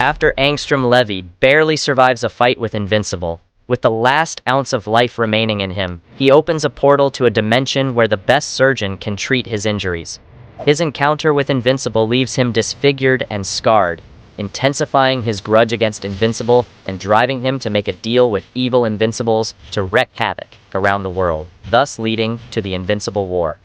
After Angstrom Levy barely survives a fight with Invincible, with the last ounce of life remaining in him, he opens a portal to a dimension where the best surgeon can treat his injuries. His encounter with Invincible leaves him disfigured and scarred, intensifying his grudge against Invincible and driving him to make a deal with evil Invincibles to wreak havoc around the world, thus leading to the Invincible War.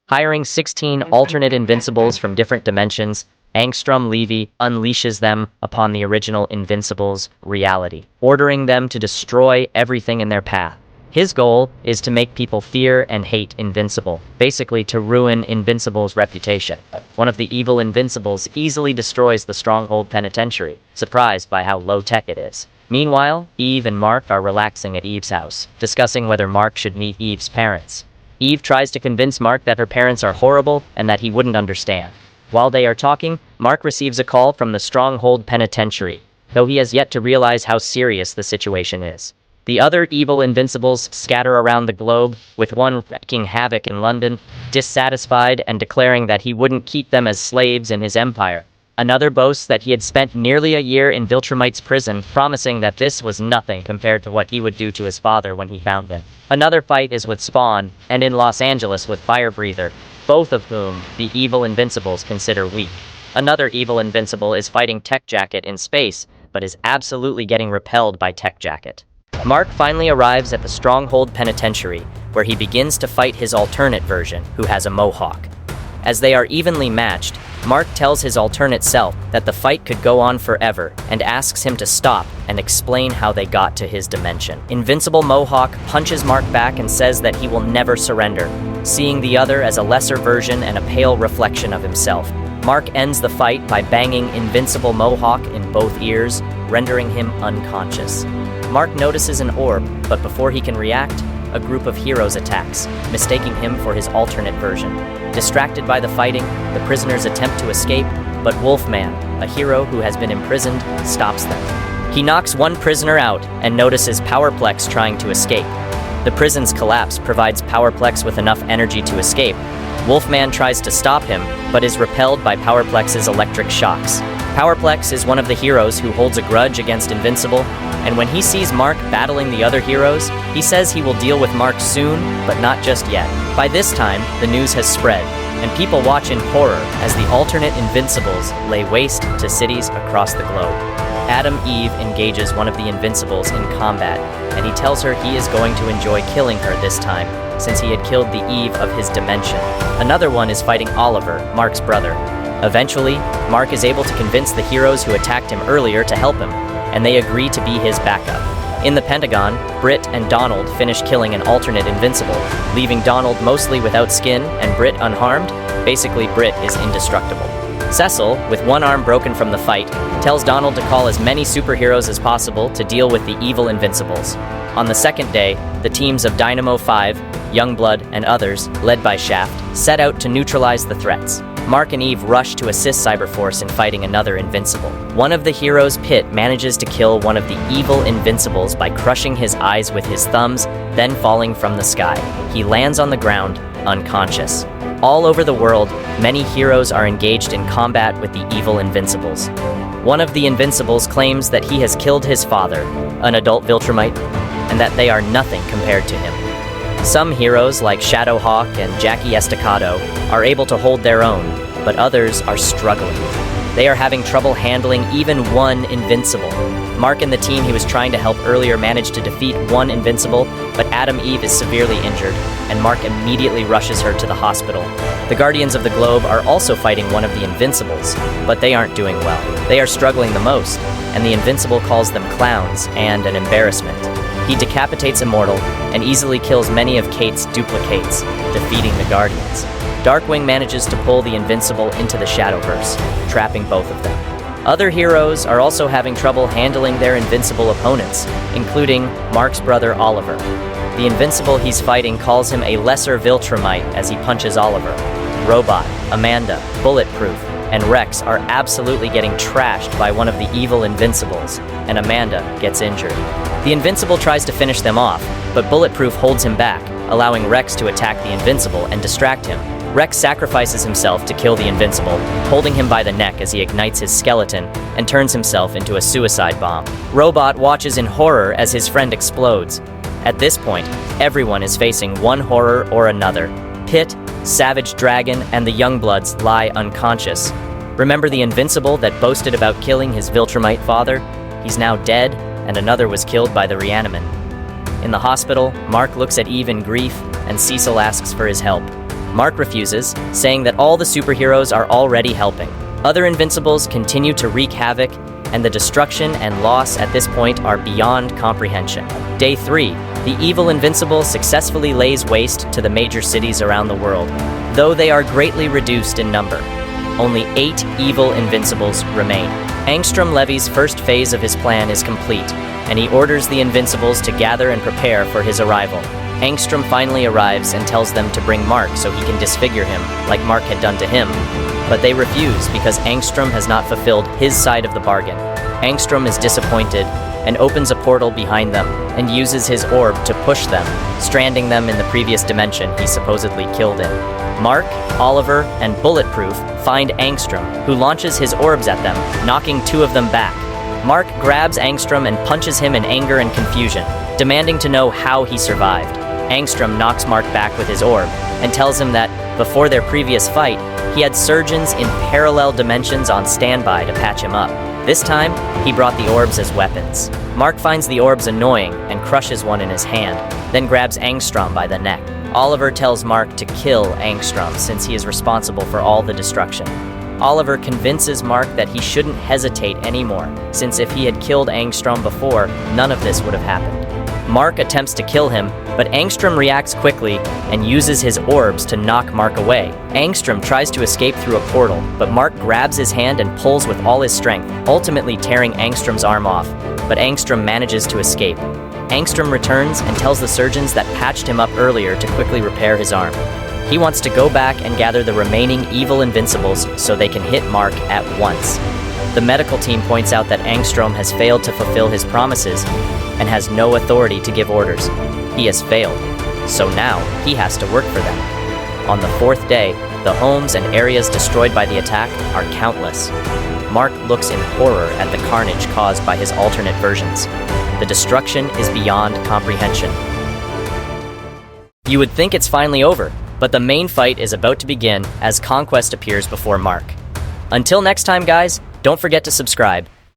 Hiring 16 alternate Invincibles from different dimensions, Angstrom Levy unleashes them upon the original Invincibles' reality, ordering them to destroy everything in their path. His goal is to make people fear and hate Invincible, basically to ruin Invincible's reputation. One of the evil Invincibles easily destroys the Stronghold Penitentiary, surprised by how low-tech it is. Meanwhile, Eve and Mark are relaxing at Eve's house, discussing whether Mark should meet Eve's parents. Eve tries to convince Mark that her parents are horrible and that he wouldn't understand. While they are talking, Mark receives a call from the Stronghold Penitentiary, though he has yet to realize how serious the situation is. The other evil Invincibles scatter around the globe, with one wreaking havoc in London, dissatisfied and declaring that he wouldn't keep them as slaves in his empire. Another boasts that he had spent nearly a year in Viltrumite's prison, promising that this was nothing compared to what he would do to his father when he found him. Another fight is with Spawn, and in Los Angeles with Firebreather, both of whom the evil Invincibles consider weak. Another evil Invincible is fighting Tech Jacket in space, but is absolutely getting repelled by Tech Jacket. Mark finally arrives at the Stronghold Penitentiary, where he begins to fight his alternate version, who has a mohawk. As they are evenly matched, Mark tells his alternate self that the fight could go on forever and asks him to stop and explain how they got to his dimension. Invincible Mohawk punches Mark back and says that he will never surrender, seeing the other as a lesser version and a pale reflection of himself. Mark ends the fight by banging Invincible Mohawk in both ears, rendering him unconscious. Mark notices an orb, but before he can react, a group of heroes attacks, mistaking him for his alternate version. Distracted by the fighting, the prisoners attempt to escape, but Wolfman, a hero who has been imprisoned, stops them. He knocks one prisoner out and notices Powerplex trying to escape. The prison's collapse provides Powerplex with enough energy to escape. Wolfman tries to stop him, but is repelled by Powerplex's electric shocks. Powerplex is one of the heroes who holds a grudge against Invincible, and when he sees Mark battling the other heroes, he says he will deal with Mark soon, but not just yet. By this time, the news has spread, and people watch in horror as the alternate Invincibles lay waste to cities across the globe. Adam Eve engages one of the Invincibles in combat, and he tells her he is going to enjoy killing her this time, since he had killed the Eve of his dimension. Another one is fighting Oliver, Mark's brother. Eventually, Mark is able to convince the heroes who attacked him earlier to help him, and they agree to be his backup. In the Pentagon, Britt and Donald finish killing an alternate Invincible, leaving Donald mostly without skin and Britt unharmed. Basically, Britt is indestructible. Cecil, with one arm broken from the fight, tells Donald to call as many superheroes as possible to deal with the evil Invincibles. On the second day, the teams of Dynamo 5, Youngblood, and others, led by Shaft, set out to neutralize the threats. Mark and Eve rush to assist Cyberforce in fighting another Invincible. One of the heroes, Pitt, manages to kill one of the evil Invincibles by crushing his eyes with his thumbs, then falling from the sky. He lands on the ground, unconscious. All over the world, many heroes are engaged in combat with the evil Invincibles. One of the Invincibles claims that he has killed his father, an adult Viltrumite, and that they are nothing compared to him. Some heroes, like Shadowhawk and Jackie Estacado, are able to hold their own, but others are struggling. They are having trouble handling even one Invincible. Mark and the team he was trying to help earlier managed to defeat one Invincible, but Adam Eve is severely injured, and Mark immediately rushes her to the hospital. The Guardians of the Globe are also fighting one of the Invincibles, but they aren't doing well. They are struggling the most, and the Invincible calls them clowns and an embarrassment. He decapitates Immortal and easily kills many of Kate's duplicates, defeating the Guardians. Darkwing manages to pull the Invincible into the Shadowverse, trapping both of them. Other heroes are also having trouble handling their Invincible opponents, including Mark's brother Oliver. The Invincible he's fighting calls him a lesser Viltrumite as he punches Oliver. Robot, Amanda, Bulletproof, and Rex are absolutely getting trashed by one of the evil Invincibles, and Amanda gets injured. The Invincible tries to finish them off, but Bulletproof holds him back, allowing Rex to attack the Invincible and distract him. Rex sacrifices himself to kill the Invincible, holding him by the neck as he ignites his skeleton and turns himself into a suicide bomb. Robot watches in horror as his friend explodes. At this point, everyone is facing one horror or another. Pit, Savage Dragon, and the Youngbloods lie unconscious. Remember the Invincible that boasted about killing his Viltrumite father? He's now dead, and another was killed by the Reaniman. In the hospital, Mark looks at Eve in grief, and Cecil asks for his help. Mark refuses, saying that all the superheroes are already helping. Other Invincibles continue to wreak havoc, and the destruction and loss at this point are beyond comprehension. Day 3, the evil Invincible successfully lays waste to the major cities around the world, though they are greatly reduced in number. Only 8 evil Invincibles remain. Angstrom levies first phase of his plan is complete, and he orders the Invincibles to gather and prepare for his arrival. Angstrom finally arrives and tells them to bring Mark so he can disfigure him, like Mark had done to him. But they refuse because Angstrom has not fulfilled his side of the bargain. Angstrom is disappointed and opens a portal behind them and uses his orb to push them, stranding them in the previous dimension he supposedly killed in. Mark, Oliver, and Bulletproof find Angstrom, who launches his orbs at them, knocking 2 of them back. Mark grabs Angstrom and punches him in anger and confusion, demanding to know how he survived. Angstrom knocks Mark back with his orb and tells him that, before their previous fight, he had surgeons in parallel dimensions on standby to patch him up. This time, he brought the orbs as weapons. Mark finds the orbs annoying and crushes one in his hand, then grabs Angstrom by the neck. Oliver tells Mark to kill Angstrom since he is responsible for all the destruction. Oliver convinces Mark that he shouldn't hesitate anymore, since if he had killed Angstrom before, none of this would have happened. Mark attempts to kill him, but Angstrom reacts quickly and uses his orbs to knock Mark away. Angstrom tries to escape through a portal, but Mark grabs his hand and pulls with all his strength, ultimately tearing Angstrom's arm off, but Angstrom manages to escape. Angstrom returns and tells the surgeons that patched him up earlier to quickly repair his arm. He wants to go back and gather the remaining evil Invincibles so they can hit Mark at once. The medical team points out that Angstrom has failed to fulfill his promises and has no authority to give orders. He has failed, so now he has to work for them. On the 4th day, the homes and areas destroyed by the attack are countless. Mark looks in horror at the carnage caused by his alternate versions. The destruction is beyond comprehension. You would think it's finally over, but the main fight is about to begin as Conquest appears before Mark. Until next time, guys, don't forget to subscribe.